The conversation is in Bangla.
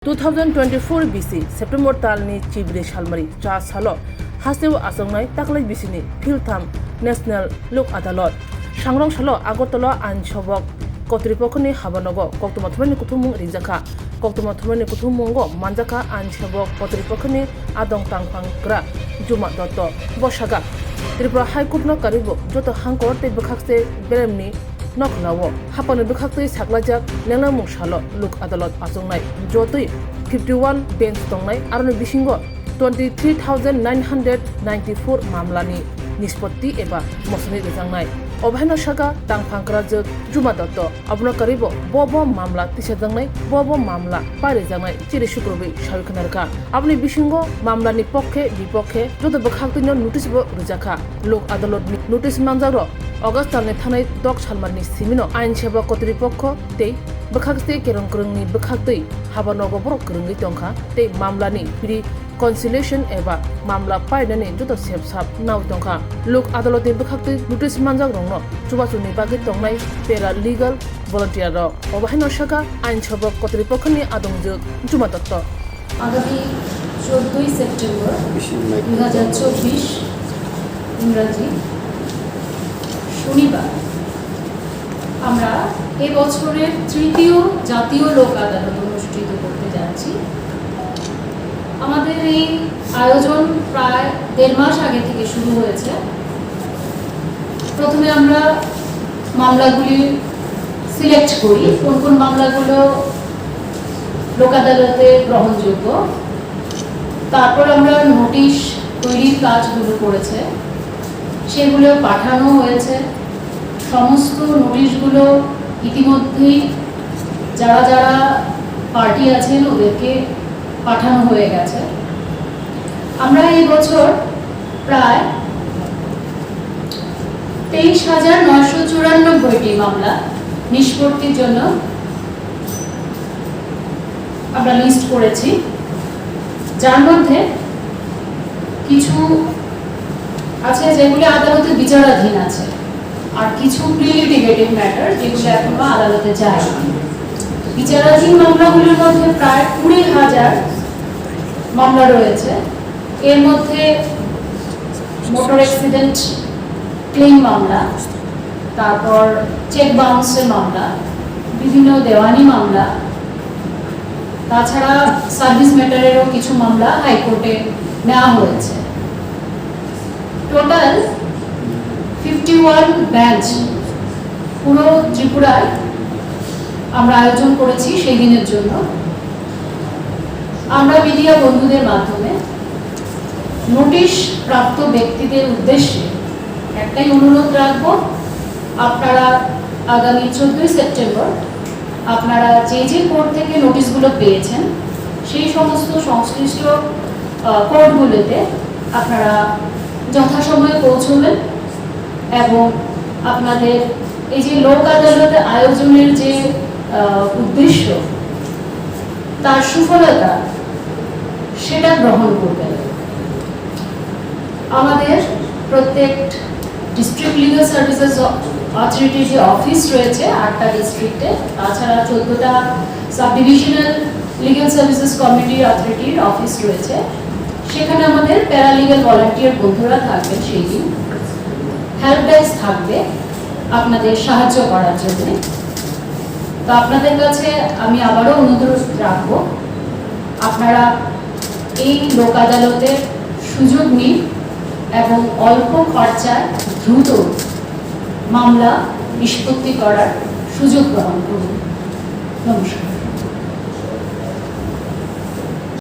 2024 BC September talni Chibri Salmario cha salo hasew asangnai taklai bisini Philtham National Lok Adaalat sangrong salo Agartala ain sobok kotripokhoni habanogo koktomathmani kuthumung Rijakkha koktomathmani kuthumungo manjaka ain sobok kotripokhoni adong tangphang gra juma dotto bosaga Tripura High Court no karibo joto hangkor te bekhakse beremni Nokhlawo hapani bekhakte Sakwlai mushalo Lok Adaalat asungnai jotoi 51 bench tongnai aroni bisingo 23,994 mamlani nispoti eba mosoni rejangnai obhaino saga tangphangkra jok juma dotto abno karibo bobo mamla tisajangnai bobo mamla parejangnai chiri sukrobi sarikhanarka abni bisingo mamlani pokkhe bipokhe joto bekhakte notice bo Rijakkha Lok Adaalat ni notice manjaro August talni thanai dok Salmario simino ain seba kotripokho tei bekhakte kerongkrongni bekhakte habanogo borok krongni tongkha tei mamlani pri conciliation eba mamla painani joto sepsap naw tongkha Lok Adaalat ni bekhakte notice manjak rongno chubachuni bagi tongnai para legal volunteer ro obhaino saka ain seba kotripokhoni adongjok juma dotto আগামী 14 সেপ্টেম্বর 2024 ইংরেজি শনিবার আমরা এই বছরের তৃতীয় জাতীয় লোক আদালত অনুষ্ঠিত করতে যাচ্ছি। আমাদের এই আয়োজন প্রায় 1.5 মাস আগে থেকে শুরু হয়েছে। প্রথমে আমরা মামলাগুলি সিলেক্ট করি, কোন কোন মামলাগুলো লোক আদালতে গ্রহণযোগ্য। তারপর আমরা নোটিশ তৈরির কাজগুলো করেছে, সেগুলো পাঠানো হয়েছে। সমস্ত নোটিশগুলো ইতিমধ্যেই যারা যারা পার্টি আছেন ওদেরকে পাঠানো হয়ে গেছে। আমরা এই বছর প্রায় 23,994টি মামলা নিষ্পত্তির জন্য আমরা লিস্ট করেছি, যার মধ্যে কিছু আছে যেগুলি আদালতে বিচারাধীন আছে, আর কিছু প্রিলিটিগেটিভ ম্যাটার যেগুলো এখনো আদালতে যায়। বিচারাধীন মামলাগুলির মধ্যে প্রায় 20,000 মামলা রয়েছে। এর মধ্যে মোটর অ্যাক্সিডেন্ট ক্লেম মামলা, তারপর চেক বাউন্সের মামলা, বিভিন্ন দেওয়ানি মামলা, তাছাড়া সার্ভিস ম্যাটারেরও কিছু মামলা হাইকোর্টে নেওয়া হয়েছে। টোটাল 51 বেঞ্চ পুরো ত্রিপুরায় আমরা আয়োজন করেছি সেই দিনের জন্য। আমরা মিডিয়া বন্ধুদের মাধ্যমে নোটিশ প্রাপ্ত ব্যক্তিদের উদ্দেশ্যে একটাই অনুরোধ রাখব, আপনারা আগামী 14 সেপ্টেম্বর আপনারা যে যে কোর্ট থেকে নোটিশগুলো পেয়েছেন সেই সমস্ত সংশ্লিষ্ট কোর্টগুলোতে আপনারা যথাসময়ে পৌঁছবেন এবং আপনাদের এই যে লোক আদালতে আয়োজনের যে উদ্দেশ্য তার সুফলতা সেটা গ্রহণ করবেন। আমাদের প্রত্যেক ডিস্ট্রিক্ট লিগাল সার্ভিসেস অথরিটির যে অফিস রয়েছে 8টা ডিস্ট্রিক্টে, তাছাড়া 14টা sub divisional legal services committee অথরিটির অফিস রয়েছে, সেখানে আমাদের প্যারালিগাল ভলান্টিয়ার বন্ধুরা থাকবেন। সেই দিন হেল্প ডেস্ক থাকবে আপনাদের সাহায্য করার জন্য। তো আপনাদের কাছে আমি আবারও অনুরোধ রাখবো, আপনারা এই লোক আদালতের সুযোগ নিন এবং অল্প খরচায় দ্রুত মামলা নিষ্পত্তি করার সুযোগ গ্রহণ করুন। নমস্কার।